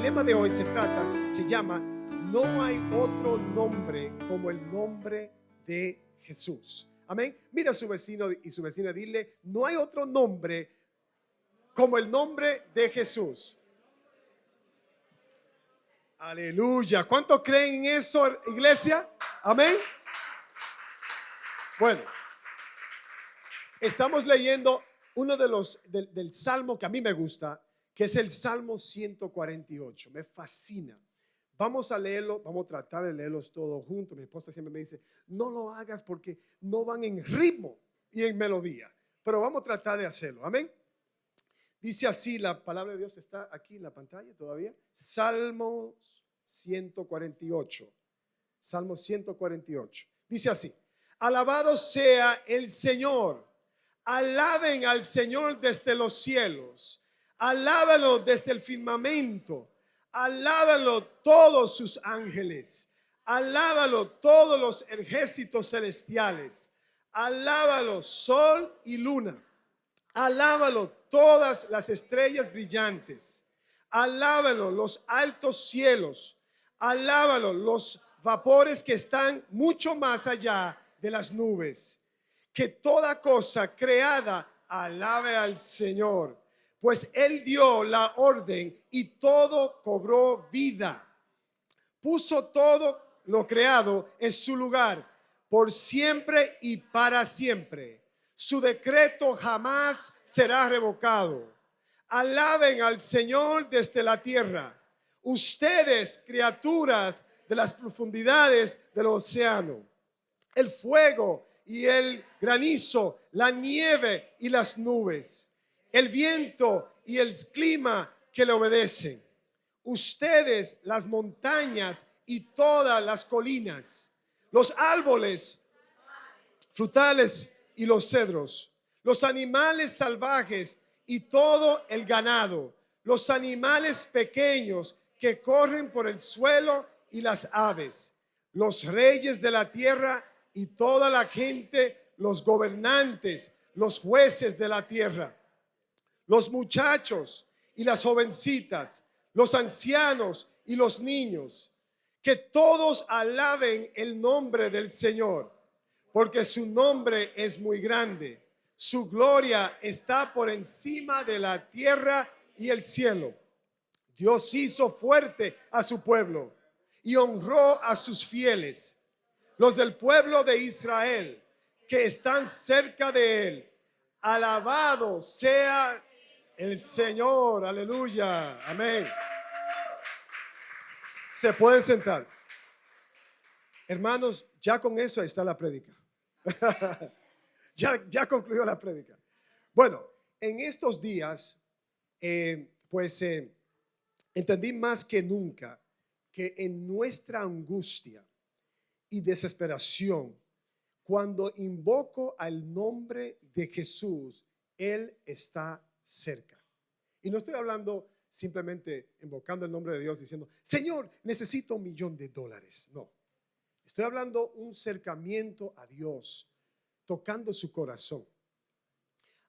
tema de hoy se llama No hay otro nombre como el nombre de Jesús. Amén. Mira a su vecino y su vecina, dile: no hay otro nombre como el nombre de Jesús. Aleluya. ¿Cuántos creen en eso, iglesia? Amén. Bueno, estamos leyendo uno de los del salmo que a mí me gusta, que es el Salmo 148. Me fascina. Vamos a leerlo, vamos a tratar de leerlos todos juntos. Mi esposa siempre me dice: no lo hagas porque no van en ritmo y en melodía, pero vamos a tratar de hacerlo. Amén. Dice así, la palabra de Dios está aquí en la pantalla todavía. Salmo 148. Salmo 148. Dice así: alabado sea el Señor. Alaben al Señor desde los cielos. Alábalo desde el firmamento. Alábalo todos sus ángeles. Alábalo todos los ejércitos celestiales. Alábalo sol y luna. Alábalo todas las estrellas brillantes. Alábalo los altos cielos. Alábalo los vapores que están mucho más allá de las nubes. Que toda cosa creada alabe al Señor, pues Él dio la orden y todo cobró vida. Puso todo lo creado en su lugar, por siempre y para siempre. Su decreto jamás será revocado. Alaben al Señor desde la tierra, ustedes, criaturas de las profundidades del océano. El fuego y el granizo, la nieve y las nubes, el viento y el clima que le obedecen. Ustedes, las montañas y todas las colinas, los árboles frutales y los cedros, los animales salvajes y todo el ganado, los animales pequeños que corren por el suelo y las aves, los reyes de la tierra y toda la gente, los gobernantes, los jueces de la tierra, los muchachos y las jovencitas, los ancianos y los niños, que todos alaben el nombre del Señor, porque su nombre es muy grande. Su gloria está por encima de la tierra y el cielo. Dios hizo fuerte a su pueblo y honró a sus fieles, los del pueblo de Israel, que están cerca de él. Alabado sea el Señor. Aleluya. Amén. Se pueden sentar. Hermanos, ya con eso está la prédica. ya concluyó la prédica. Bueno, en estos días, entendí más que nunca que en nuestra angustia y desesperación, cuando invoco al nombre de Jesús, Él está cerca. Y no estoy hablando simplemente invocando el nombre de Dios diciendo: Señor, necesito $1,000,000. No, estoy hablando un acercamiento a Dios, tocando su corazón.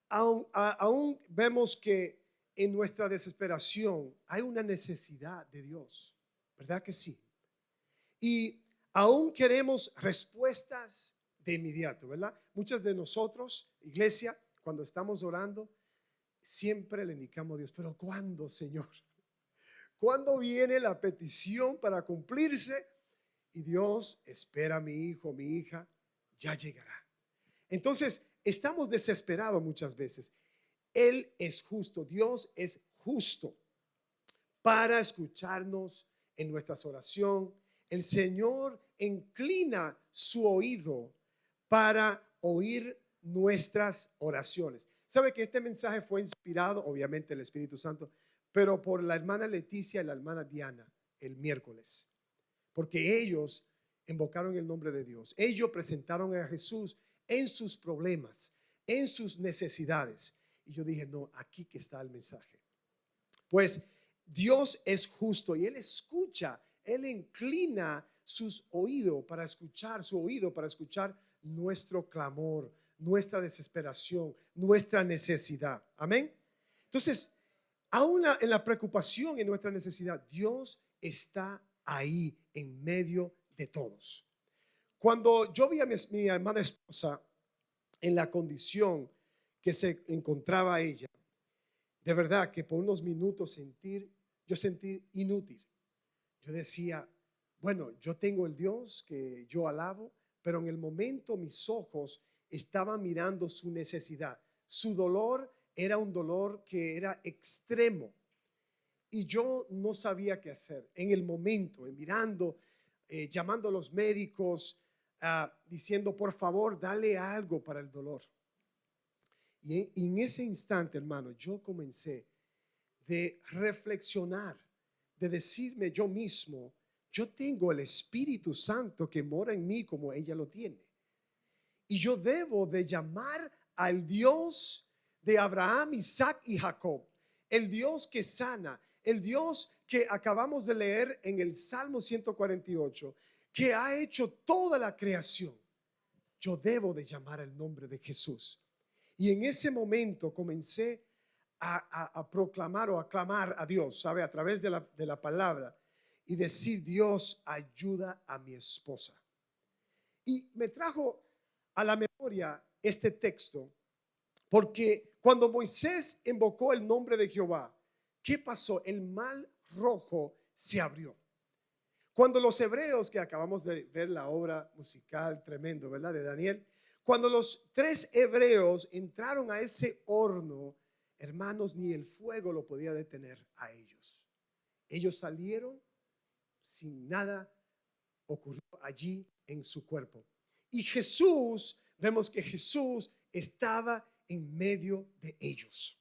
Aún vemos que en nuestra desesperación hay una necesidad de Dios, ¿verdad que sí? Y aún queremos respuestas de inmediato, ¿verdad? Muchos de nosotros, iglesia, cuando estamos orando, siempre le indicamos a Dios: pero ¿cuándo, Señor? ¿Cuándo viene la petición para cumplirse? Y Dios: espera, mi hijo, mi hija, ya llegará. Entonces, estamos desesperados muchas veces. Él es justo, Dios es justo para escucharnos en nuestras oraciones. El Señor inclina su oído para oír nuestras oraciones. ¿Sabe que este mensaje fue inspirado, obviamente, el Espíritu Santo, pero por la hermana Leticia y la hermana Diana el miércoles? Porque ellos invocaron el nombre de Dios. Ellos presentaron a Jesús en sus problemas, en sus necesidades. Y yo dije: no, aquí que está el mensaje. Pues Dios es justo y Él escucha. Él inclina sus oídos para escuchar, su oído para escuchar nuestro clamor, nuestra desesperación, nuestra necesidad. Amén. Entonces, Aún en la preocupación, en nuestra necesidad, Dios está ahí en medio de todos. Cuando yo vi a mi hermana esposa en la condición que se encontraba ella, de verdad que por unos minutos yo sentí inútil. Yo decía, bueno, yo tengo el Dios que yo alabo, pero en el momento mis ojos estaban mirando su necesidad. Su dolor era un dolor que era extremo y yo no sabía qué hacer. En el momento, mirando, llamando a los médicos, diciendo, por favor, dale algo para el dolor. Y en ese instante, hermano, yo comencé de reflexionar, de decirme yo mismo, yo tengo el Espíritu Santo que mora en mí como ella lo tiene. Y yo debo de llamar al Dios de Abraham, Isaac y Jacob, el Dios que sana, el Dios que acabamos de leer en el Salmo 148, que ha hecho toda la creación. Yo debo de llamar el nombre de Jesús. Y en ese momento comencé a proclamar o a clamar a Dios, ¿sabe? A través de la palabra y decir, Dios, ayuda a mi esposa. Y me trajo a la memoria este texto, porque cuando Moisés invocó el nombre de Jehová, ¿qué pasó? El mar rojo se abrió. Cuando los hebreos, que acabamos de ver la obra musical tremendo, ¿verdad? De Daniel, cuando los 3 hebreos entraron a ese horno, hermanos, ni el fuego lo podía detener a ellos. Ellos salieron sin nada ocurrió allí en su cuerpo. Y Jesús, vemos que Jesús estaba en medio de ellos.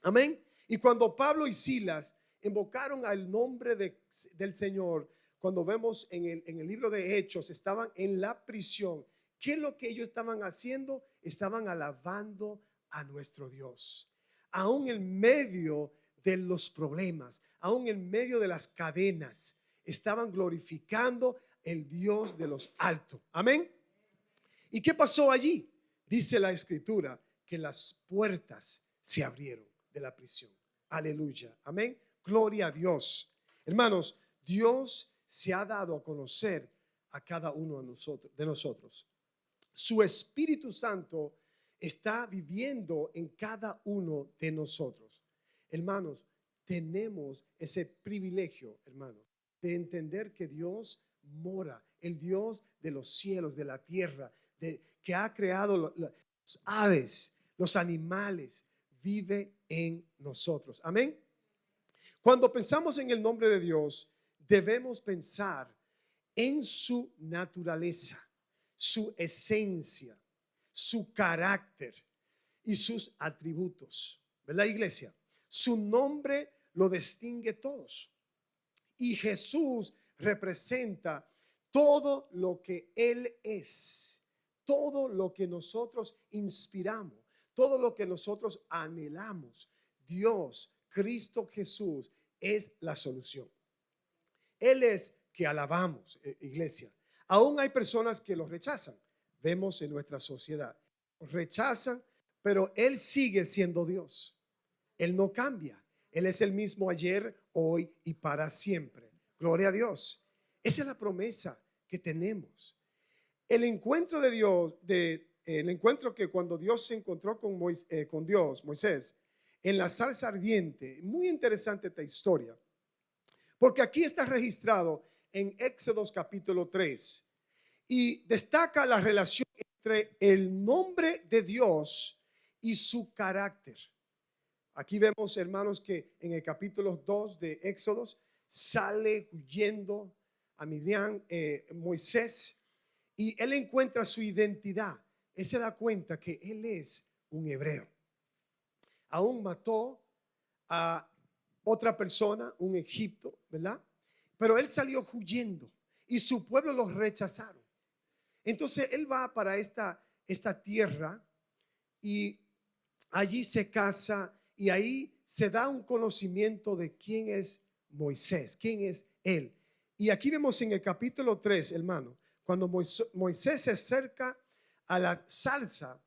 Amén. Y cuando Pablo y Silas invocaron al nombre del Señor, cuando vemos en el libro de Hechos, estaban en la prisión. ¿Qué es lo que ellos estaban haciendo? Estaban alabando a nuestro Dios. Aún en medio de los problemas, aún en medio de las cadenas, estaban glorificando el Dios de los altos. Amén. ¿Y qué pasó allí? Dice la escritura que las puertas se abrieron de la prisión. Aleluya. Amén. Gloria a Dios. Hermanos, Dios se ha dado a conocer a cada uno de nosotros. Su Espíritu Santo está viviendo en cada uno de nosotros. Hermanos, tenemos ese privilegio, hermanos, de entender que Dios mora, el Dios de los cielos, de la tierra, que ha creado los aves, los animales, vive en nosotros. Amén. Cuando pensamos en el nombre de Dios, debemos pensar en su naturaleza, su esencia, su carácter y sus atributos. ¿Verdad, iglesia? Su nombre lo distingue todos. Y Jesús representa todo lo que Él es, todo lo que nosotros inspiramos, todo lo que nosotros anhelamos. Dios, Cristo Jesús, es la solución. Él es que alabamos, iglesia. Aún hay personas que lo rechazan. Vemos en nuestra sociedad. Rechazan, pero Él sigue siendo Dios. Él no cambia. Él es el mismo ayer, hoy y para siempre. Gloria a Dios. Esa es la promesa que tenemos. El encuentro de Dios, el encuentro que cuando Dios se encontró con Moisés, en la zarza ardiente. Muy interesante esta historia. Porque aquí está registrado en Éxodos capítulo 3 y destaca la relación entre el nombre de Dios y su carácter. Aquí vemos, hermanos, que en el capítulo 2 de Éxodos sale huyendo a Midian, Moisés, y él encuentra su identidad. Él se da cuenta que él es un hebreo. Aún mató a otra persona, un egipto, ¿verdad? Pero él salió huyendo y su pueblo los rechazaron. Entonces él va para esta tierra y allí se casa y ahí se da un conocimiento de quién es Moisés, quién es él. Y aquí vemos en el capítulo 3, hermano, cuando Moisés se acerca a la zarza,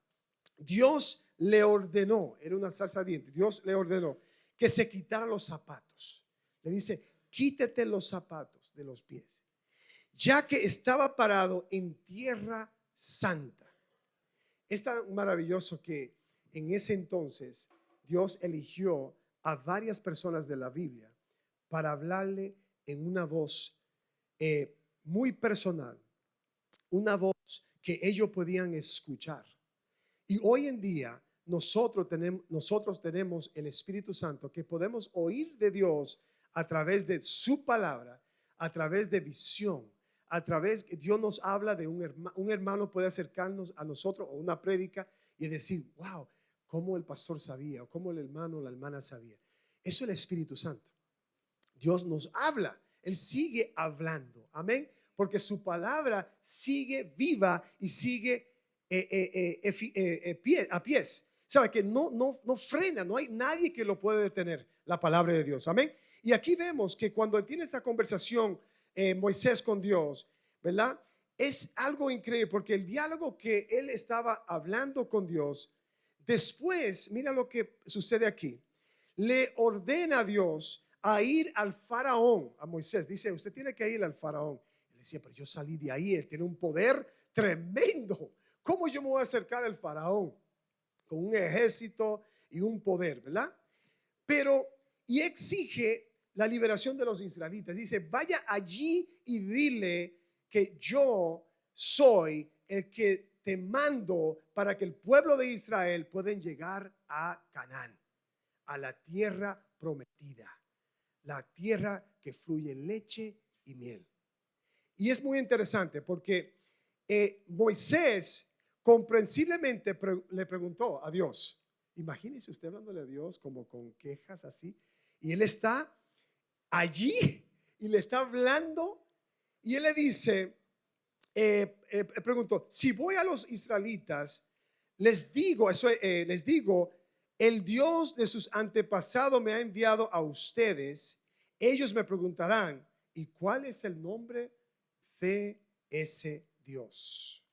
Dios le ordenó, era una zarza ardiente, Dios le ordenó que se quitara los zapatos. Le dice, quítate los zapatos de los pies, ya que estaba parado en tierra santa. Es tan maravilloso que en ese entonces Dios eligió a varias personas de la Biblia para hablarle en una voz muy personal, una voz que ellos podían escuchar. Y hoy en día nosotros tenemos el Espíritu Santo, que podemos oír de Dios a través de su palabra, a través de visión, a través que Dios nos habla de un hermano puede acercarnos a nosotros o una prédica y decir, wow, cómo el pastor sabía o cómo el hermano o la hermana sabía. Eso es el Espíritu Santo. Dios nos habla, Él sigue hablando, amén, porque su palabra sigue viva y sigue a pies. Sabe que no frena, no hay nadie que lo puede detener, la palabra de Dios, amén. Y aquí vemos que cuando tiene esta conversación Moisés con Dios, ¿verdad? Es algo increíble porque el diálogo que él estaba hablando con Dios, después, mira lo que sucede aquí. Le ordena a Dios a ir al faraón, a Moisés. Dice, usted tiene que ir al faraón. Él decía, pero yo salí de ahí, él tiene un poder tremendo. ¿Cómo yo me voy a acercar al faraón? Con un ejército y un poder, ¿verdad? Pero, y exige la liberación de los israelitas. Dice, vaya allí y dile que yo soy el que te mando para que el pueblo de Israel puedan llegar a Canaán, a la tierra prometida, la tierra que fluye leche y miel. Y es muy interesante porque Moisés comprensiblemente le preguntó a Dios. Imagínese usted hablándole a Dios como con quejas así, y él está allí y le está hablando y él le dice, preguntó, si voy a los israelitas, les digo, el Dios de sus antepasados me ha enviado a ustedes, ellos me preguntarán, ¿y cuál es el nombre de ese Dios?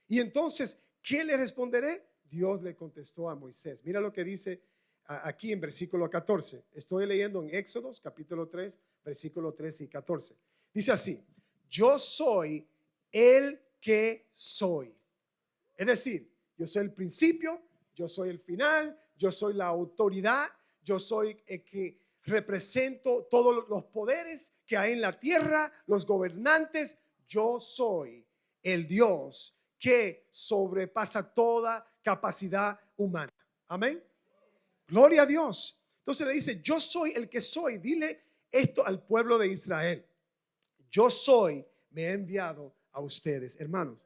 Y entonces, ¿qué le responderé? Dios le contestó a Moisés. Mira lo que dice aquí en versículo 14. Estoy leyendo en Éxodos capítulo 3, versículo 13 y 14. Dice así, yo soy el que soy. Es decir, yo soy el principio, yo soy el final, yo soy la autoridad, yo soy el que represento todos los poderes que hay en la tierra, los gobernantes. Yo soy el Dios que sobrepasa toda capacidad humana. Amén. Gloria a Dios. Entonces le dice, yo soy el que soy. Dile esto al pueblo de Israel. Yo soy, me he enviado a ustedes. Hermanos,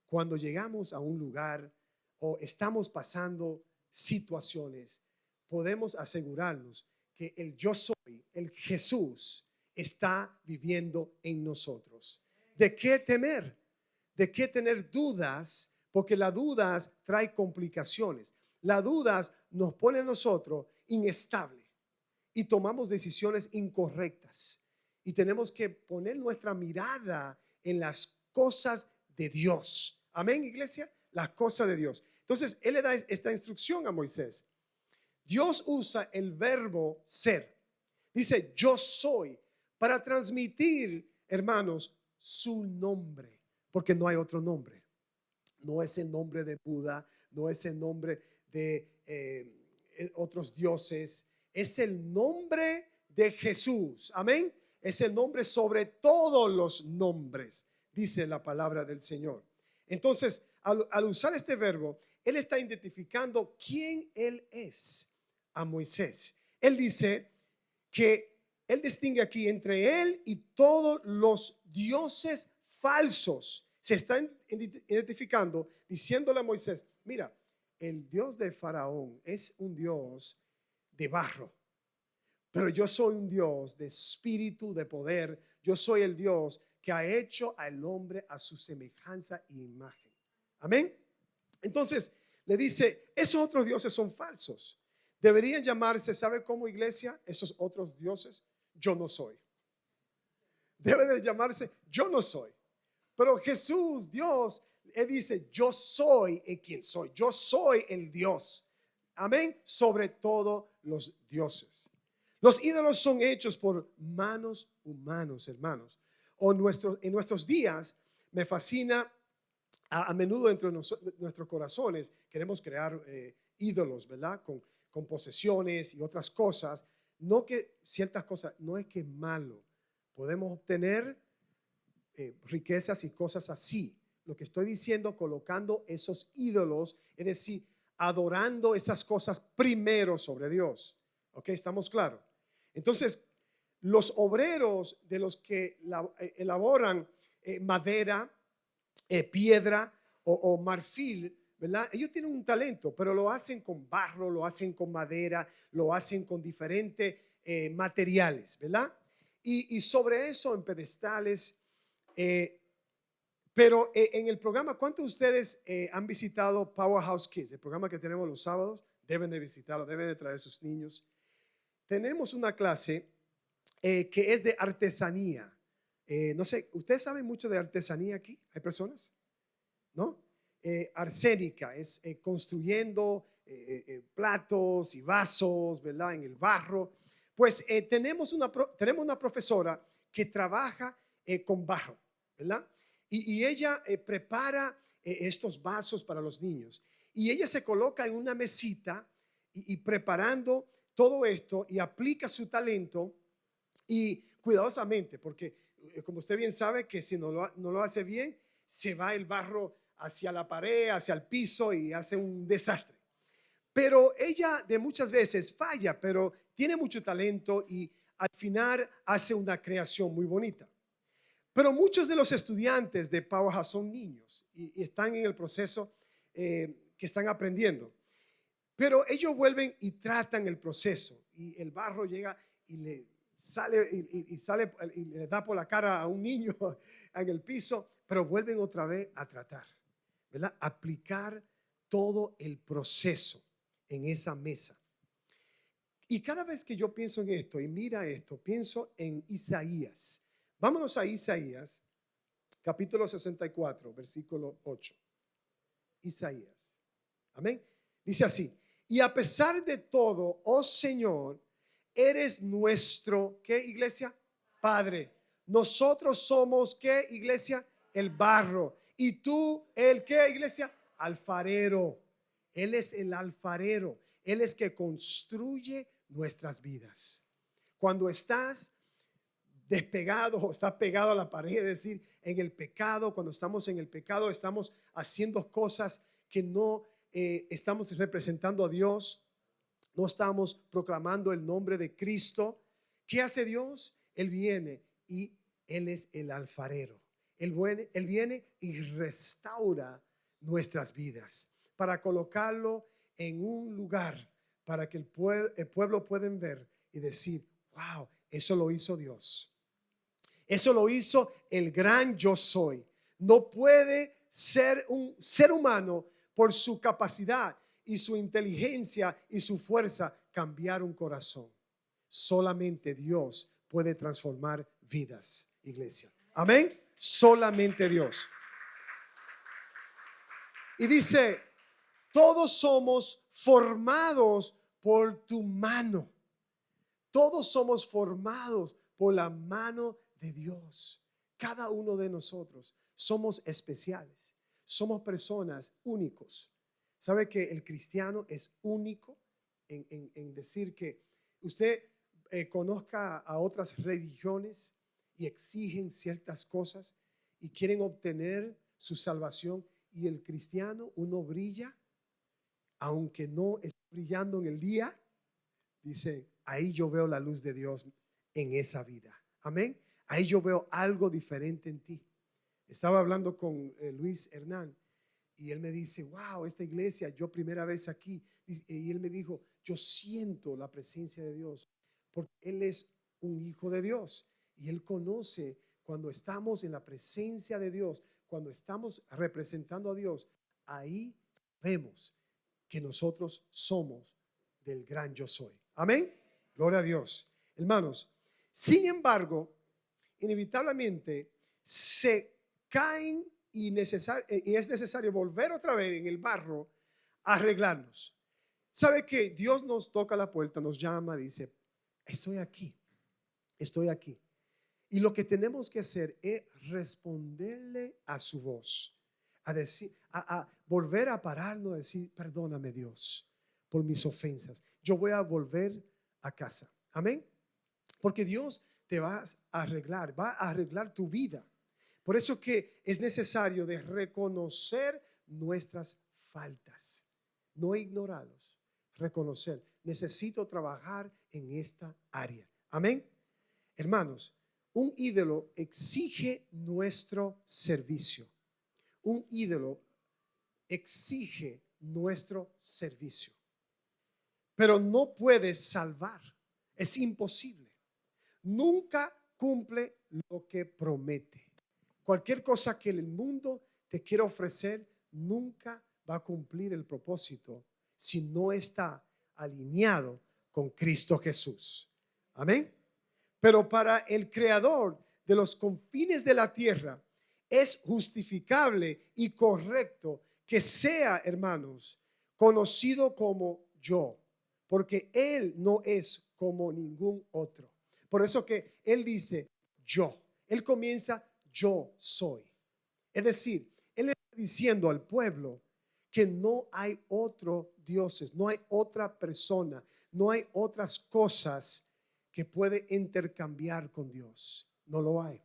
cuando llegamos a un lugar o estamos pasando situaciones, podemos asegurarnos que el yo soy, el Jesús, está viviendo en nosotros. ¿De qué temer? ¿De qué tener dudas? Porque las dudas trae complicaciones. Las dudas nos pone a nosotros inestable y tomamos decisiones incorrectas. Y tenemos que poner nuestra mirada en las cosas de Dios. Amén, iglesia, las cosas de Dios. Entonces, él le da esta instrucción a Moisés. Dios usa el verbo ser. Dice, yo soy, para transmitir, hermanos, su nombre, porque no hay otro nombre. No es el nombre de Buda, no es el nombre de otros dioses, es el nombre de Jesús. Amén. Es el nombre sobre todos los nombres, dice la palabra del Señor. Entonces, al usar este verbo, él está identificando quién él es a Moisés. Él dice que él distingue aquí entre él y todos los dioses falsos. Se está identificando, diciéndole a Moisés, mira, el Dios de Faraón es un Dios de barro, pero yo soy un Dios de espíritu, de poder. Yo soy el Dios que ha hecho al hombre a su semejanza e imagen. Amén. Entonces le dice, esos otros dioses son falsos. Deberían llamarse, ¿sabe cómo, iglesia? Esos otros dioses, yo no soy. Debe de llamarse, yo no soy. Pero Jesús, Dios, él dice, yo soy el quien soy. Yo soy el Dios. Amén. Sobre todos los dioses. Los ídolos son hechos por manos humanos, hermanos. En nuestros días me fascina, a menudo entre nuestros corazones queremos crear ídolos, ¿verdad? Con posesiones y otras cosas. No que ciertas cosas, no es que es malo. Podemos obtener riquezas y cosas así. Lo que estoy diciendo, colocando esos ídolos, es decir, adorando esas cosas primero sobre Dios. ¿Ok? ¿Estamos claros? Entonces, los obreros de los que elaboran madera, piedra o marfil, ¿verdad? Ellos tienen un talento, pero lo hacen con barro, lo hacen con madera, lo hacen con diferentes materiales, ¿verdad? Y sobre eso en pedestales. Pero en el programa, ¿cuántos de ustedes han visitado Powerhouse Kids? El programa que tenemos los sábados, deben de visitarlo, deben de traer sus niños. Tenemos una clase que es de artesanía. No sé, ¿ustedes saben mucho de artesanía aquí? ¿Hay personas? ¿No? Arsénica, es construyendo platos y vasos, ¿verdad? En el barro. Pues tenemos una profesora que trabaja con barro, ¿verdad? Y ella prepara estos vasos para los niños. Y ella se coloca en una mesita y preparando todo esto y aplica su talento y cuidadosamente, porque como usted bien sabe que si no lo hace bien, se va el barro hacia la pared, hacia el piso y hace un desastre. Pero ella de muchas veces falla, pero tiene mucho talento y al final hace una creación muy bonita. Pero muchos de los estudiantes de Powerhouse son niños y están en el proceso que están aprendiendo. Pero ellos vuelven y tratan el proceso y el barro llega y le sale y le da por la cara a un niño en el piso, pero vuelven otra vez a tratar, ¿verdad? Aplicar todo el proceso en esa mesa. Y cada vez que yo pienso en esto y mira esto, pienso en Isaías. Vámonos a Isaías, capítulo 64, versículo 8. Isaías. Amén. Dice así: y a pesar de todo, oh Señor, eres nuestro, ¿qué, iglesia? Padre. Nosotros somos, ¿qué, iglesia? El barro. Y tú, ¿el qué, iglesia? Alfarero. Él es el alfarero. Él es que construye nuestras vidas. Cuando estás despegado o estás pegado a la pared, es decir, en el pecado, cuando estamos en el pecado, estamos haciendo cosas que no estamos representando a Dios, no estamos proclamando el nombre de Cristo. ¿Qué hace Dios? Él viene y Él es el alfarero. Él viene y restaura nuestras vidas para colocarlo en un lugar para que el pueblo pueda ver y decir: wow, eso lo hizo Dios. Eso lo hizo el gran yo soy. No puede ser un ser humano por su capacidad y su inteligencia y su fuerza cambiar un corazón. Solamente Dios puede transformar vidas, iglesia. Amén. Solamente Dios. Y dice: todos somos formados por tu mano. Todos somos formados por la mano de Dios. Cada uno de nosotros somos especiales. Somos personas únicos. ¿Sabe que el cristiano es único en decir que usted conozca a otras religiones y exigen ciertas cosas y quieren obtener su salvación, y el cristiano, uno brilla aunque no esté brillando en el día? Dice: ahí yo veo la luz de Dios en esa vida. Amén. Ahí yo veo algo diferente en ti. Estaba hablando con Luis Hernán y él me dice: wow, esta iglesia, yo primera vez aquí. Y él me dijo: yo siento la presencia de Dios porque él es un hijo de Dios y él conoce cuando estamos en la presencia de Dios, cuando estamos representando a Dios. Ahí vemos que nosotros somos del gran yo soy. Amén. Gloria a Dios. Hermanos, sin embargo, inevitablemente se caen y es necesario volver otra vez en el barro a arreglarnos. ¿Sabe que Dios nos toca la puerta, nos llama, dice, estoy aquí, estoy aquí? Y lo que tenemos que hacer es responderle a su voz, a decir, a volver a pararnos, a decir, perdóname Dios por mis ofensas. Yo voy a volver a casa. Amén. Porque Dios te va va a arreglar tu vida. Por eso que es necesario de reconocer nuestras faltas, no ignorarlos, reconocer. Necesito trabajar en esta área. Amén. Hermanos, un ídolo exige nuestro servicio. Un ídolo exige nuestro servicio, pero no puede salvar. Es imposible. Nunca cumple lo que promete. Cualquier cosa que el mundo te quiera ofrecer nunca va a cumplir el propósito si no está alineado con Cristo Jesús. Amén. Pero para el creador de los confines de la tierra es justificable y correcto que sea, hermanos, conocido como yo, porque él no es como ningún otro. Por eso que él dice yo. Él comienza yo soy. Es decir, él está diciendo al pueblo que no hay otro dioses, no hay otra persona, no hay otras cosas que puede intercambiar con Dios. No lo hay.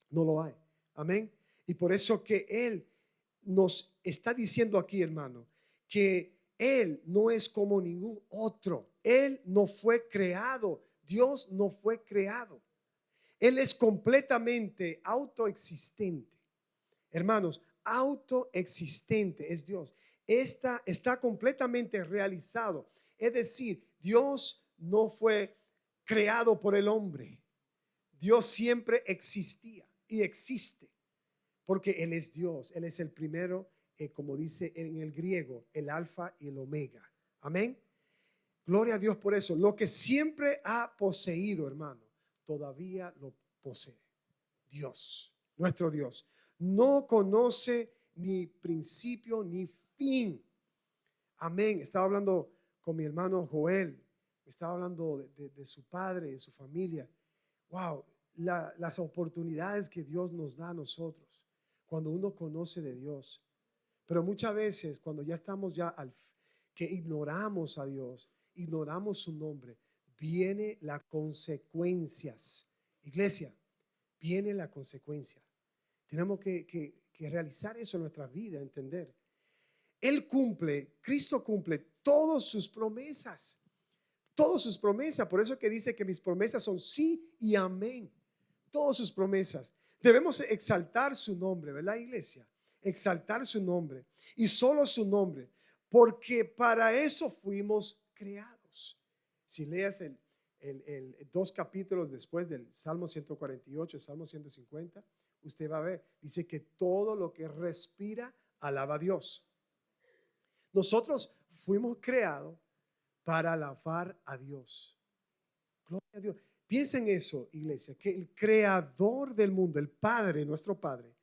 No lo hay. Amén. Y por eso que él nos está diciendo aquí, hermano, que él no es como ningún otro. Él no fue creado. Dios no fue creado. Él es completamente autoexistente. Hermanos, autoexistente es Dios. Está completamente realizado. Es decir, Dios no fue creado por el hombre. Dios siempre existía y existe porque Él es Dios. Él es el primero, como dice en el griego, el alfa y el omega. Amén. Gloria a Dios por eso. Lo que siempre ha poseído, hermano, todavía lo posee. Dios, nuestro Dios, no conoce ni principio ni fin. Amén. Estaba hablando con mi hermano Joel. Estaba hablando de su padre, de su familia. Wow, las oportunidades que Dios nos da a nosotros cuando uno conoce de Dios. Pero muchas veces cuando ya estamos que ignoramos a Dios, ignoramos su nombre, viene las consecuencias. Iglesia, viene la consecuencia. Tenemos que realizar eso en nuestra vida, entender. Él cumple, Cristo cumple todas sus promesas. Todas sus promesas. Por eso que dice que mis promesas son sí y amén. Todas sus promesas. Debemos exaltar su nombre, ¿verdad, iglesia? Exaltar su nombre y solo su nombre, porque para eso fuimos creados. Si leas dos capítulos después del Salmo 148, el Salmo 150, usted va a ver, dice que todo lo que respira alaba a Dios. Nosotros fuimos creados para alabar a Dios. Gloria a Dios. Piensa en eso, iglesia, que el creador del mundo, el Padre, nuestro Padre,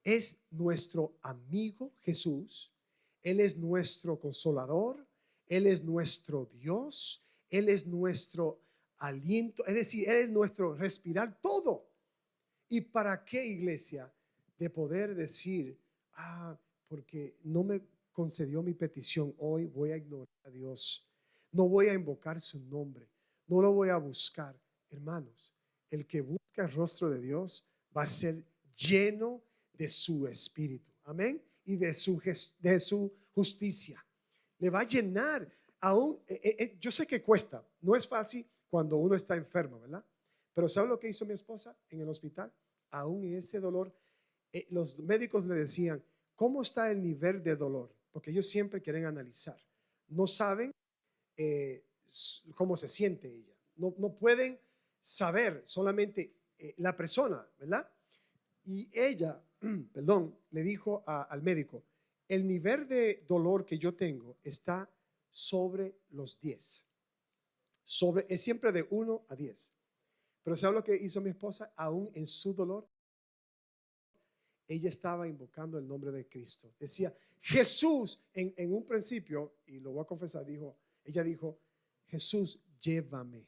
es nuestro amigo Jesús. Él es nuestro consolador. Él es nuestro Dios. Él es nuestro aliento. Es decir, Él es nuestro respirar, todo. ¿Y para qué, iglesia? De poder decir, porque no me concedió mi petición hoy, voy a ignorar a Dios. No voy a invocar su nombre. No lo voy a buscar. Hermanos, el que busca el rostro de Dios va a ser lleno de su espíritu. Amén. Y de su justicia. Le va a llenar. Aún, yo sé que cuesta. No es fácil cuando uno está enfermo, ¿verdad? Pero ¿sabe lo que hizo mi esposa en el hospital? Aún en ese dolor, los médicos le decían, ¿cómo está el nivel de dolor? Porque ellos siempre quieren analizar. No saben cómo se siente ella. No pueden saber solamente la persona, ¿verdad? Y ella, perdón, le dijo al médico, el nivel de dolor que yo tengo está sobre los 10. Es siempre de 1 a 10. Pero ¿sabe lo que hizo mi esposa? Aún en su dolor, ella estaba invocando el nombre de Cristo. Decía, Jesús, en un principio, y lo voy a confesar, ella dijo, Jesús, llévame,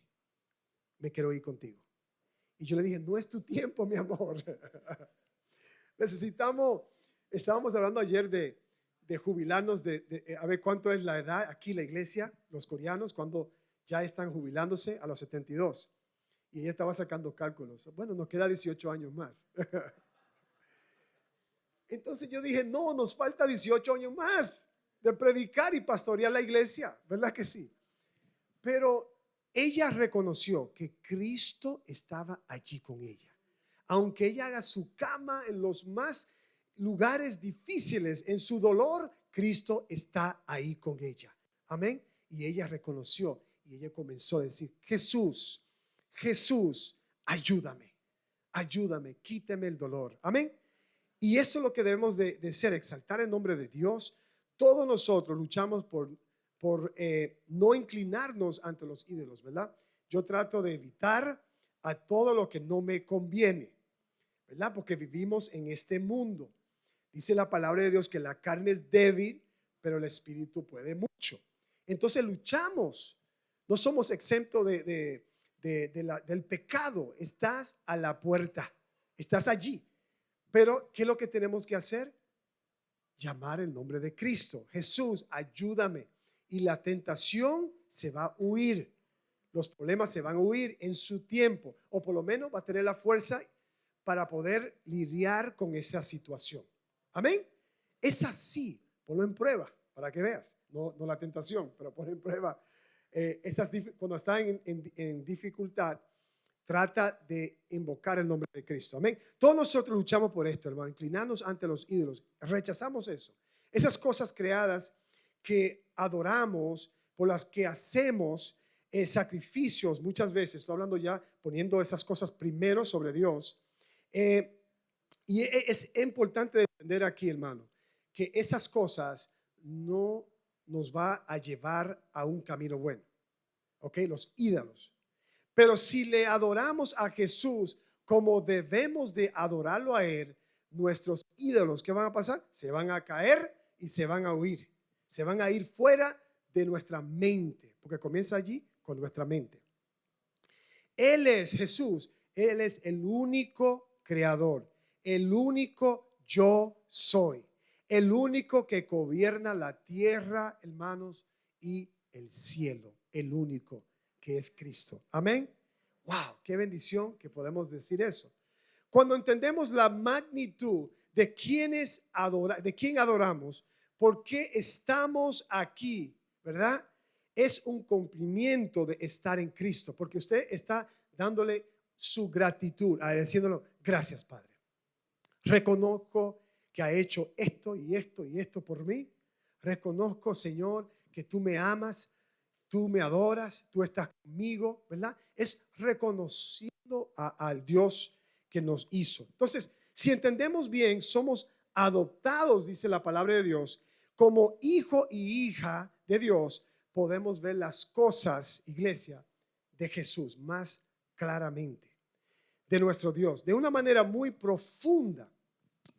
me quiero ir contigo. Y yo le dije, no es tu tiempo, mi amor. Estábamos hablando ayer de jubilarnos, a ver cuánto es la edad aquí la iglesia, los coreanos, cuando ya están jubilándose a los 72. Y ella estaba sacando cálculos. Bueno, nos queda 18 años más. Entonces yo dije, no, nos falta 18 años más de predicar y pastorear la iglesia, ¿verdad que sí? Pero ella reconoció que Cristo estaba allí con ella. Aunque ella haga su cama en los más lugares difíciles, en su dolor, Cristo está ahí con ella. Amén. Y ella reconoció y ella comenzó a decir, Jesús, Jesús, ayúdame, ayúdame, quíteme el dolor. Amén. Y eso es lo que debemos de ser, exaltar el nombre de Dios. Todos nosotros luchamos por no inclinarnos ante los ídolos, ¿verdad? Yo trato de evitar a todo lo que no me conviene, ¿verdad? Porque vivimos en este mundo. Dice la palabra de Dios que la carne es débil, pero el espíritu puede mucho. Entonces luchamos, no somos exentos del pecado. Estás a la puerta, estás allí. Pero ¿qué es lo que tenemos que hacer? Llamar el nombre de Cristo. Jesús, ayúdame. Y la tentación se va a huir. Los problemas se van a huir en su tiempo. O por lo menos va a tener la fuerza para poder lidiar con esa situación. Amén. Es así. Ponlo en prueba para que veas. No la tentación, pero pon en prueba. Cuando está en dificultad, trata de invocar el nombre de Cristo. Amén. Todos nosotros luchamos por esto, hermano. Inclinarnos ante los ídolos. Rechazamos eso. Esas cosas creadas que adoramos, por las que hacemos sacrificios muchas veces. Estoy hablando ya poniendo esas cosas primero sobre Dios. Y es importante entender aquí, hermano, que esas cosas no nos va a llevar a un camino bueno. ¿Ok? Los ídolos. Pero si le adoramos a Jesús como debemos de adorarlo a Él, nuestros ídolos, ¿qué van a pasar? Se van a caer y se van a huir. Se van a ir fuera de nuestra mente, porque comienza allí con nuestra mente. Él es Jesús, Él es el único creador, el único yo soy, el único que gobierna la tierra, hermanos, y el cielo, el único que es Cristo. Amén. Wow, qué bendición que podemos decir eso. Cuando entendemos la magnitud de quién adoramos, por qué estamos aquí, ¿verdad? Es un cumplimiento de estar en Cristo, porque usted está dándole su gratitud, diciéndolo, gracias, Padre. Reconozco que ha hecho esto y esto y esto por mí. Reconozco, Señor, que tú me amas, tú me adoras, tú estás conmigo, ¿verdad? Es reconociendo al Dios que nos hizo. Entonces, si entendemos bien, somos adoptados, dice la palabra de Dios, como hijo y hija de Dios, podemos ver las cosas, iglesia, de Jesús más claramente, de nuestro Dios, de una manera muy profunda.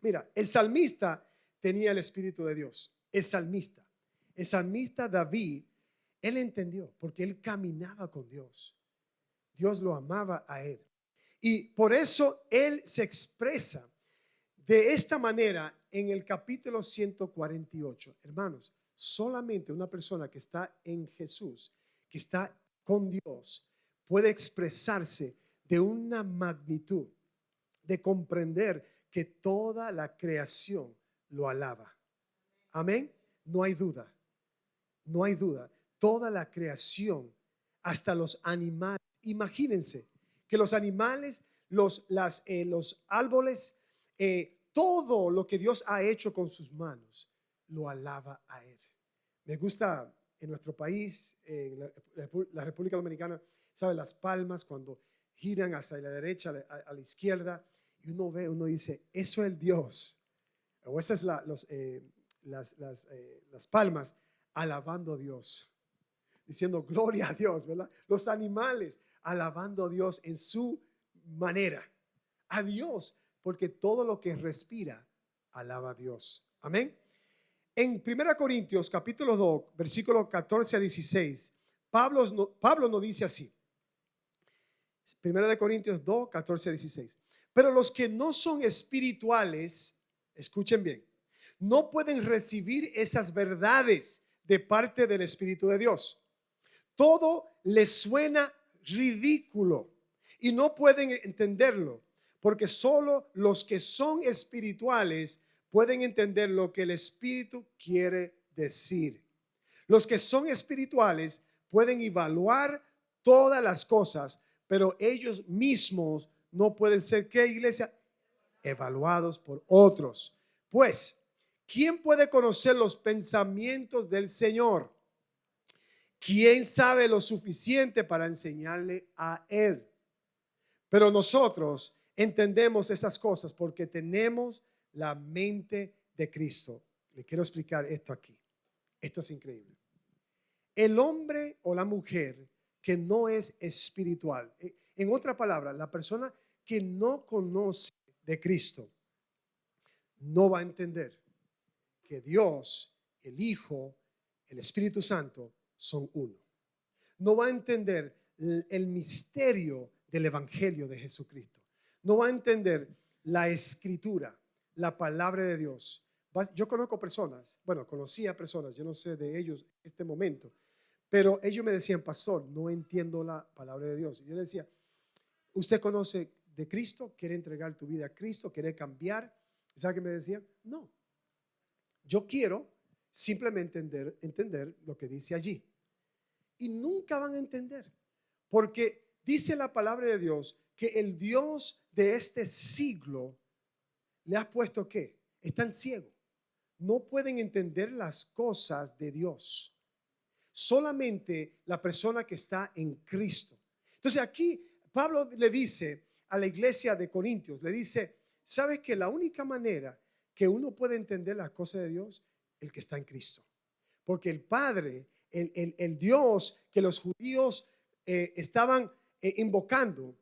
Mira, el salmista tenía el Espíritu de Dios. El salmista David, él entendió porque él caminaba con Dios. Dios lo amaba a él. Y por eso él se expresa de esta manera en el capítulo 148. Hermanos, solamente una persona que está en Jesús, que está con Dios, puede expresarse de una magnitud, de comprender que toda la creación lo alaba. Amén. No hay duda. No hay duda. Toda la creación, hasta los animales. Imagínense que los animales, los árboles, todo lo que Dios ha hecho con sus manos, lo alaba a Él. Me gusta en nuestro país, en la República Dominicana, ¿sabe? Las palmas cuando giran hacia la derecha, a la izquierda, y uno dice, eso es el Dios. O esas las palmas alabando a Dios, diciendo gloria a Dios, ¿verdad? Los animales alabando a Dios en su manera, a Dios, porque todo lo que respira alaba a Dios. Amén. En 1 Corintios capítulo 2, versículos 14 a 16, Pablo nos dice así. 1 Corintios 2, 14 a 16. Pero los que no son espirituales, escuchen bien, no pueden recibir esas verdades de parte del Espíritu de Dios. Todo les suena ridículo y no pueden entenderlo, porque solo los que son espirituales pueden entender lo que el Espíritu quiere decir. Los que son espirituales pueden evaluar todas las cosas, pero ellos mismos no pueden ser, ¿qué, iglesia? Evaluados por otros. Pues, ¿quién puede conocer los pensamientos del Señor? ¿Quién sabe lo suficiente para enseñarle a Él? Pero nosotros entendemos estas cosas porque tenemos la mente de Cristo. Le quiero explicar esto aquí. Esto es increíble. El hombre o la mujer que no es espiritual, en otra palabra, la persona que no conoce de Cristo, no va a entender que Dios, el Hijo, el Espíritu Santo son uno. No va a entender el misterio del Evangelio de Jesucristo. No va a entender la Escritura, la palabra de Dios. Yo conozco personas, bueno, conocía personas, yo no sé de ellos en este momento, pero ellos me decían, pastor, no entiendo la palabra de Dios. Y yo le decía, ¿usted conoce de Cristo? ¿Quiere entregar tu vida a Cristo? ¿Quiere cambiar? ¿Sabe qué me decían? No. Yo quiero simplemente entender lo que dice allí. Y nunca van a entender, porque dice la palabra de Dios que el Dios de este siglo le ha puesto ¿qué? Están ciegos. No pueden entender las cosas de Dios. Solamente la persona que está en Cristo. Entonces aquí Pablo le dice a la iglesia de Corintios, le dice, ¿sabes que la única manera que uno puede entender las cosas de Dios? El que está en Cristo. Porque el Padre, el Dios que los judíos estaban invocando,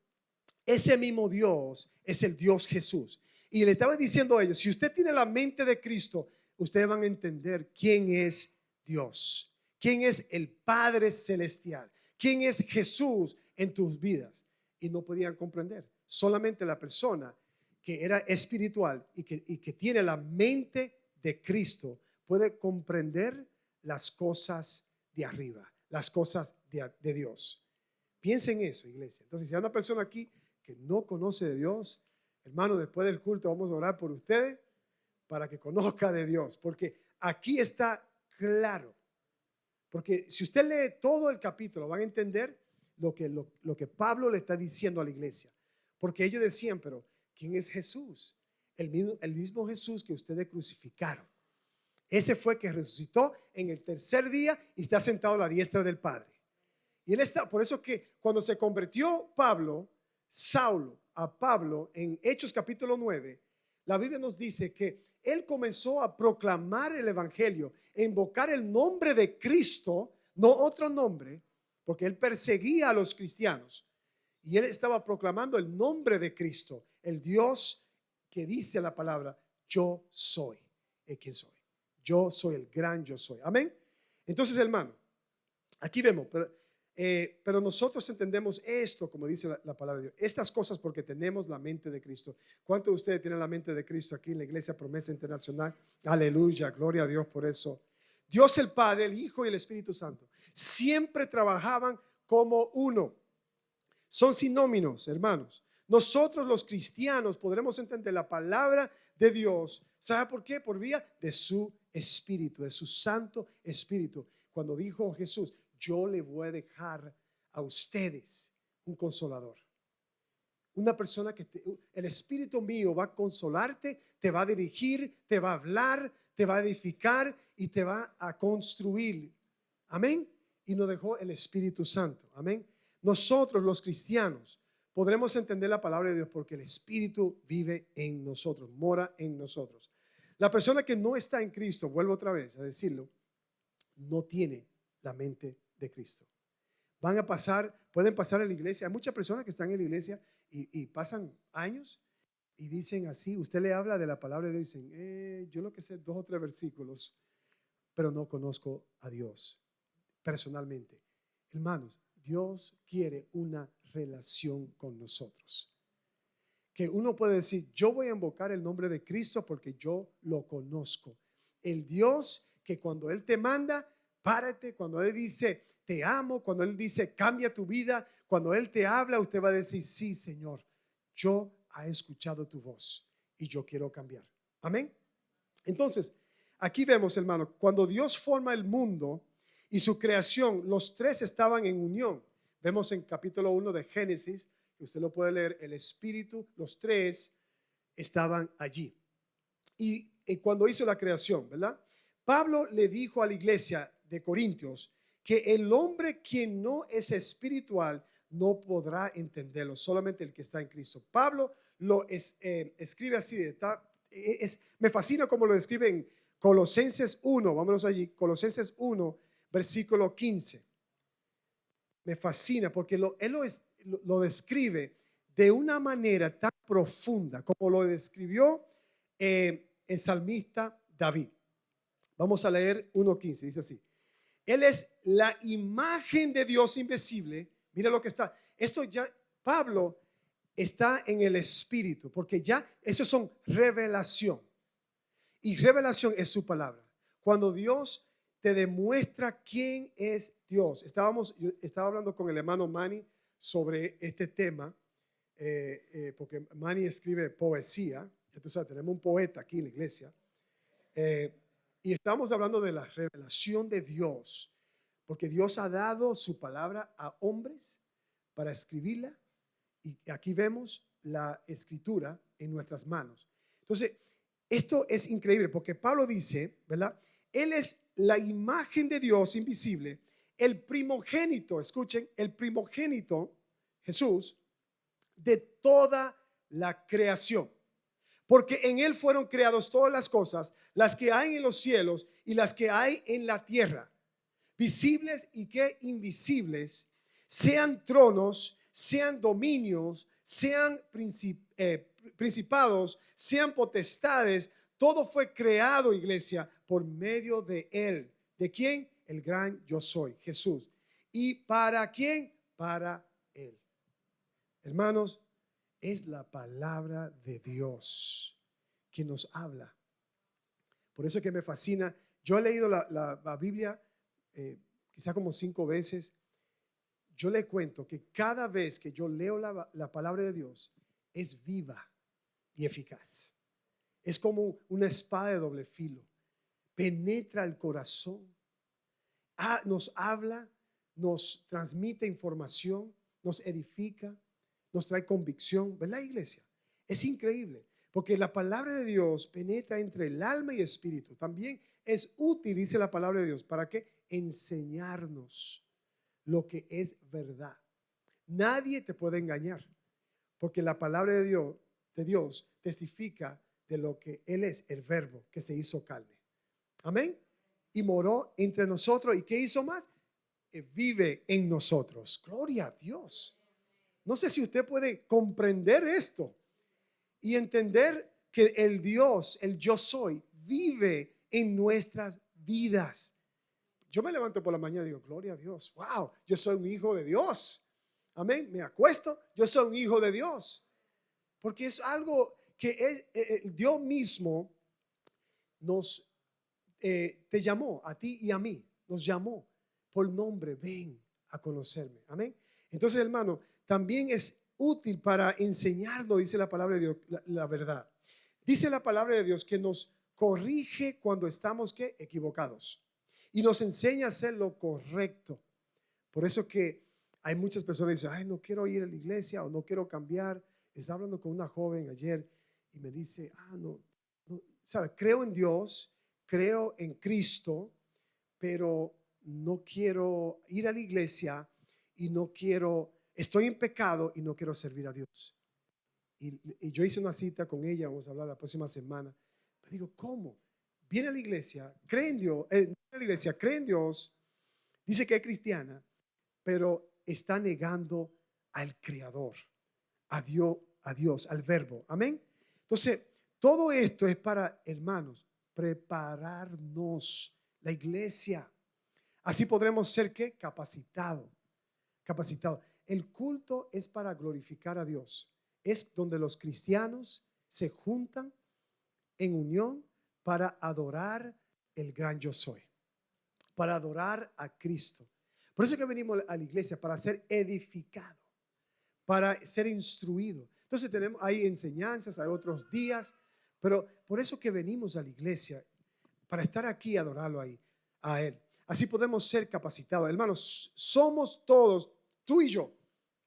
ese mismo Dios es el Dios Jesús. Y le estaba diciendo a ellos, si usted tiene la mente de Cristo, ustedes van a entender quién es Dios, quién es el Padre Celestial, quién es Jesús en tus vidas. Y no podían comprender. Solamente la persona que era espiritual y que tiene la mente de Cristo puede comprender las cosas de arriba, las cosas de Dios. Piensen en eso, iglesia. Entonces, si hay una persona aquí que no conoce de Dios, hermano, después del culto vamos a orar por ustedes para que conozca de Dios, porque aquí está claro. Porque si usted lee todo el capítulo, van a entender lo que Pablo le está diciendo a la iglesia. Porque ellos decían, pero ¿quién es Jesús? El mismo Jesús que ustedes crucificaron. Ese fue que resucitó en el tercer día y está sentado a la diestra del Padre. Y él está, por eso que cuando se convirtió Saulo a Pablo en Hechos capítulo 9, la Biblia nos dice que él comenzó a proclamar el evangelio, a invocar el nombre de Cristo, no otro nombre, porque él perseguía a los cristianos. Y él estaba proclamando el nombre de Cristo, el Dios que dice la palabra, yo soy el quien soy. Yo soy el gran yo soy. Amén. Entonces, hermano, aquí vemos, pero nosotros entendemos esto, como dice la palabra de Dios, estas cosas porque tenemos la mente de Cristo. ¿Cuántos de ustedes tienen la mente de Cristo aquí en la Iglesia Promesa Internacional? Aleluya, gloria a Dios por eso. Dios el Padre, el Hijo y el Espíritu Santo siempre trabajaban como uno. Son sinónimos, hermanos. Nosotros los cristianos podremos entender la palabra de Dios. ¿Sabe por qué? Por vía de su Espíritu, de su Santo Espíritu. Cuando dijo Jesús, yo le voy a dejar a ustedes un consolador. Una persona que el Espíritu mío va a consolarte, te va a dirigir, te va a hablar, te va a edificar y te va a construir. Amén. Y nos dejó el Espíritu Santo. Amén. Nosotros los cristianos podremos entender la palabra de Dios porque el Espíritu vive en nosotros, mora en nosotros. La persona que no está en Cristo, vuelvo otra vez a decirlo, no tiene la mente de Cristo. Pueden pasar en la iglesia. Hay muchas personas que están en la iglesia y pasan años y dicen así, usted le habla de la palabra de Dios y dicen, yo lo que sé 2 o 3 versículos, pero no conozco a Dios personalmente. Hermanos, Dios quiere una relación con nosotros. Que uno puede decir, yo voy a invocar el nombre de Cristo porque yo lo conozco. El Dios que cuando Él te manda, párate, cuando Él dice, te amo, cuando Él dice, cambia tu vida, cuando Él te habla, usted va a decir, sí, Señor, yo he escuchado tu voz y yo quiero cambiar. Amén. Entonces, aquí vemos, hermano, cuando Dios forma el mundo y su creación, los tres estaban en unión. Vemos en capítulo 1 de Génesis, que usted lo puede leer, el Espíritu, los tres estaban allí. Y cuando hizo la creación, ¿verdad? Pablo le dijo a la iglesia de Corintios que el hombre quien no es espiritual no podrá entenderlo, solamente el que está en Cristo. Pablo lo escribe así, me fascina cómo lo escribe en Colosenses 1, vámonos allí, Colosenses 1, versículo 15. Me fascina porque él lo describe de una manera tan profunda como lo describió el salmista David. Vamos a leer 1:15, dice así: Él es la imagen de Dios invisible. Mira lo que está. Esto ya, Pablo está en el Espíritu, porque ya eso son revelación. Y revelación es su palabra. Cuando Dios te demuestra quién es Dios. Yo estaba hablando con el hermano Manny sobre este tema, porque Manny escribe poesía. Entonces tenemos un poeta aquí en la iglesia. Y estamos hablando de la revelación de Dios, porque Dios ha dado su palabra a hombres para escribirla. Y aquí vemos la escritura en nuestras manos. Entonces, esto es increíble porque Pablo dice, ¿verdad? Él es la imagen de Dios invisible, el primogénito, escuchen, el primogénito, Jesús, de toda la creación. Porque en Él fueron creadas todas las cosas, las que hay en los cielos y las que hay en la tierra, visibles y que invisibles, sean tronos, sean dominios, sean principados, sean potestades. Todo fue creado, iglesia, por medio de Él. ¿De quién? El gran yo soy, Jesús. ¿Y para quién? Para Él. Hermanos, es la palabra de Dios que nos habla. Por eso es que me fascina. Yo he leído la Biblia quizá como 5 veces. Yo le cuento que cada vez que yo leo la palabra de Dios es viva y eficaz. Es como una espada de doble filo. Penetra el corazón. Nos habla, nos transmite información, nos edifica, nos trae convicción, ¿verdad, iglesia? Es increíble, porque la palabra de Dios penetra entre el alma y espíritu. También es útil, dice la palabra de Dios, ¿para qué? Enseñarnos lo que es verdad. Nadie te puede engañar, porque la palabra de Dios testifica de lo que Él es, el verbo que se hizo carne. Amén. Y moró entre nosotros. ¿Y qué hizo más? Vive en nosotros. Gloria a Dios. No sé si usted puede comprender esto y entender que el Dios, el yo soy, vive en nuestras vidas. Yo me levanto por la mañana y digo, gloria a Dios. Wow, yo soy un hijo de Dios. Amén. Me acuesto, yo soy un hijo de Dios. Porque es algo que Dios mismo te llamó a ti y a mí. Nos llamó por nombre. Ven a conocerme. Amén. Entonces, hermano, también es útil para enseñarnos, dice la palabra de Dios, la verdad. Dice la palabra de Dios que nos corrige cuando estamos equivocados y nos enseña a hacer lo correcto. Por eso que hay muchas personas que dicen, ay, no quiero ir a la iglesia o no quiero cambiar. Estaba hablando con una joven ayer y me dice, no, ¿sabe? Creo en Dios, creo en Cristo, pero no quiero ir a la iglesia y estoy en pecado y no quiero servir a Dios. Y yo hice una cita con ella, vamos a hablar la próxima semana. Pero digo, ¿cómo? Viene a la iglesia, cree en Dios, cree en Dios, dice que es cristiana, pero está negando al Creador, a Dios, al Verbo. Amén. Entonces, todo esto es para, hermanos, prepararnos la iglesia. Así podremos ser, ¿qué? Capacitado. El culto es para glorificar a Dios. Es donde los cristianos se juntan en unión para adorar el gran yo soy, para adorar a Cristo. Por eso que venimos a la iglesia, para ser edificado, para ser instruido. Entonces hay enseñanzas, hay otros días, pero por eso que venimos a la iglesia, para estar aquí y adorarlo ahí, a Él. Así podemos ser capacitados. Hermanos, somos todos, tú y yo,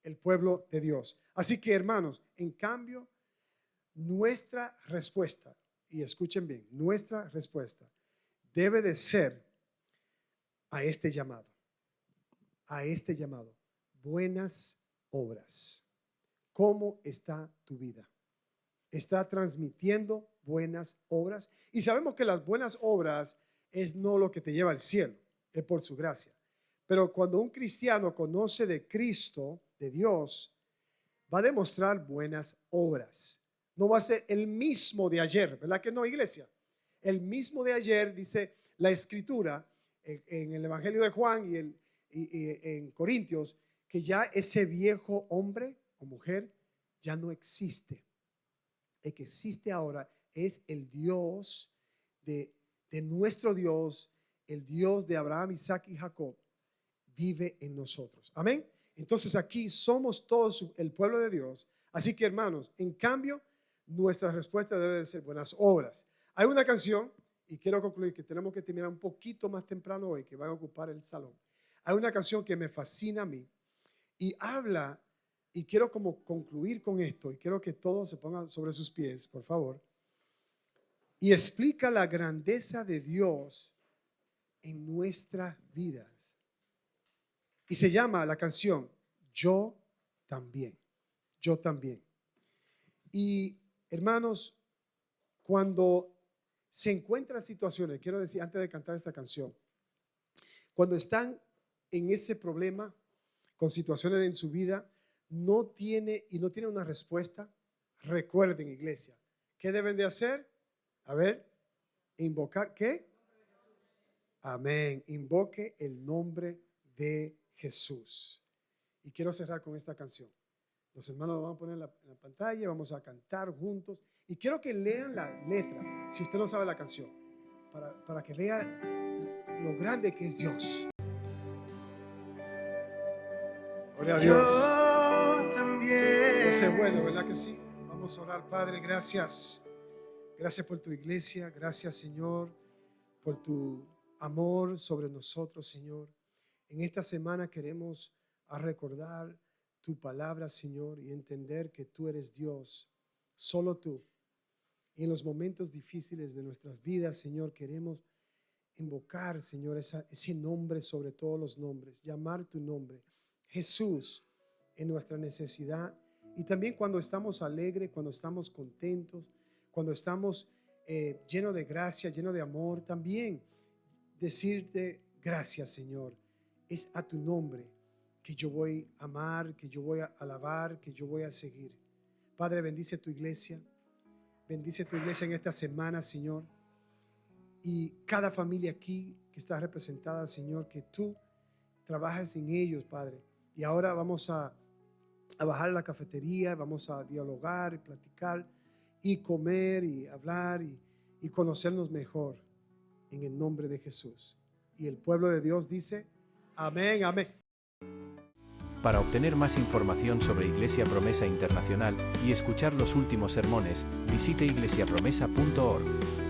el pueblo de Dios. Así que, hermanos, en cambio, nuestra respuesta, y escuchen bien, nuestra respuesta debe de ser a este llamado, buenas obras. ¿Cómo está tu vida? ¿Está transmitiendo buenas obras? Y sabemos que las buenas obras es no lo que te lleva al cielo, es por su gracia. Pero cuando un cristiano conoce de Cristo, de Dios, va a demostrar buenas obras. No va a ser el mismo de ayer, ¿verdad que no, iglesia? El mismo de ayer, dice la Escritura en el Evangelio de Juan y en Corintios, que ya ese viejo hombre o mujer ya no existe. El que existe ahora es el Dios de nuestro Dios, el Dios de Abraham, Isaac y Jacob, vive en nosotros. Amén. Entonces aquí somos todos el pueblo de Dios. Así que, hermanos, en cambio, nuestra respuesta debe de ser buenas obras. Hay una canción, y quiero concluir que tenemos que terminar un poquito más temprano hoy, que van a ocupar el salón. Hay una canción que me fascina a mí y habla, y quiero como concluir con esto, y quiero que todos se pongan sobre sus pies, por favor, y explica la grandeza de Dios en nuestras vidas. Y se llama la canción Yo también, yo también. Y hermanos, cuando se encuentran situaciones, quiero decir antes de cantar esta canción, cuando están en ese problema, con situaciones en su vida, no tiene una respuesta, recuerden, iglesia, ¿qué deben de hacer? A ver, invocar, ¿qué? Amén, invoque el nombre de Jesús. Y quiero cerrar con esta canción. Los hermanos lo van a poner en la pantalla, vamos a cantar juntos. Y quiero que lean la letra, si usted no sabe la canción, para que vean lo grande que es Dios. Gloria a Dios. Yo también. Dios es bueno, ¿verdad que sí? Vamos a orar. Padre, gracias. Gracias por tu iglesia. Gracias, Señor, por tu amor sobre nosotros, Señor. En esta semana queremos recordar tu palabra, Señor, y entender que tú eres Dios, solo tú. Y en los momentos difíciles de nuestras vidas, Señor, queremos invocar, Señor, ese nombre sobre todos los nombres, llamar tu nombre, Jesús, en nuestra necesidad. Y también cuando estamos alegres, cuando estamos contentos, cuando estamos llenos de gracia, llenos de amor, también decirte gracias, Señor. Es a tu nombre que yo voy a amar, que yo voy a alabar, que yo voy a seguir. Padre, bendice tu iglesia. Bendice tu iglesia en esta semana, Señor. Y cada familia aquí que está representada, Señor, que tú trabajes en ellos, Padre. Y ahora vamos a bajar a la cafetería, vamos a dialogar y platicar y comer y hablar y conocernos mejor en el nombre de Jesús. Y el pueblo de Dios dice, amén, amén. Para obtener más información sobre Iglesia Promesa Internacional y escuchar los últimos sermones, visite iglesiapromesa.org.